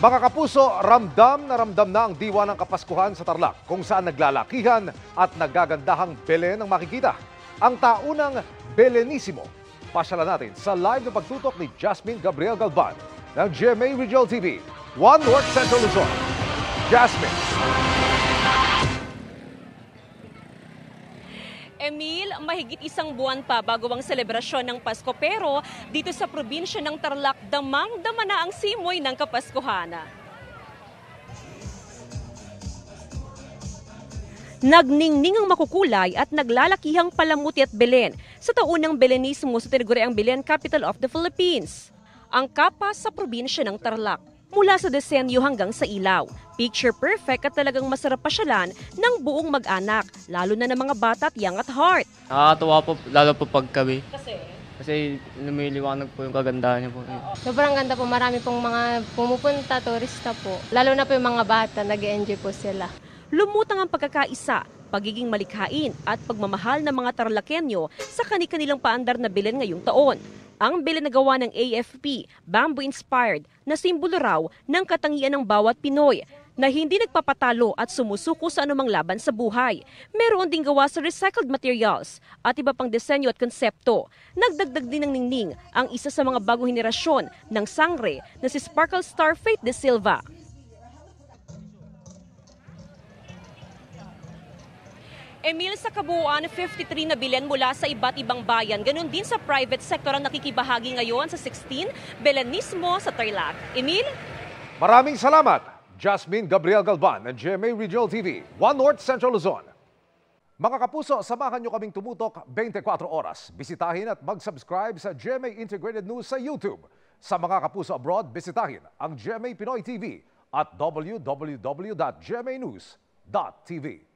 Mga kapuso, ramdam na ang diwa ng Kapaskuhan sa Tarlac kung saan naglalakihan at nagagandahang Belen ang makikita. Ang taunang Belenisimo. Pasyalan natin sa live na pagtutok ni Jasmine Gabriel Galban ng GMA Regional TV, 1 North Central Luzon. Jasmine. Emil, mahigit isang buwan pa bago ang selebrasyon ng Pasko pero dito sa probinsya ng Tarlac, damang-dama na ang simoy ng Kapaskuhan. Nagningning ang makukulay at naglalakihang palamuti at Belen sa taunang Belenismo sa tinaguriang Belen, capital of the Philippines. Ang kapas sa probinsya ng Tarlac, mula sa disenyo hanggang sa ilaw. Picture perfect at talagang masarap pasyalan ng buong mag-anak, lalo na ng mga bata at young at heart. Nakakatuwa po, lalo po paggabi. Kasi? Kasi lumiliwanag po yung kagandahan niya po. Sobrang ganda po, marami pong mga pumupunta, turista po. Lalo na po yung mga bata, nag-enjoy po sila. Lumutang ang pagkakaisa, pagiging malikhain at pagmamahal ng mga Tarlakenyo sa kani-kanilang paandar na Belen ngayong taon. Ang Belen na gawa ng AFP, bamboo-inspired, na simbolo raw ng katangian ng bawat Pinoy na hindi nagpapatalo at sumusuko sa anumang laban sa buhay. Meron ding gawa sa recycled materials at iba pang disenyo at konsepto. Nagdagdag din ng ningning ang isa sa mga bagong henerasyon ng sangre na si Sparkle Star Faith de Silva. Emil, sa kabuuan, 53 na Belen mula sa iba't ibang bayan. Ganon din sa private sector ang nakikibahagi ngayon sa 16 Belenismo sa Tarlac. Emil? Maraming salamat, Jasmine Gabriel Galban ng GMA Regional TV, 1 North Central Luzon. Mga kapuso, samahan nyo kaming tumutok 24 oras. Bisitahin at mag-subscribe sa GMA Integrated News sa YouTube. Sa mga kapuso abroad, bisitahin ang GMA Pinoy TV at www.gmanews.tv.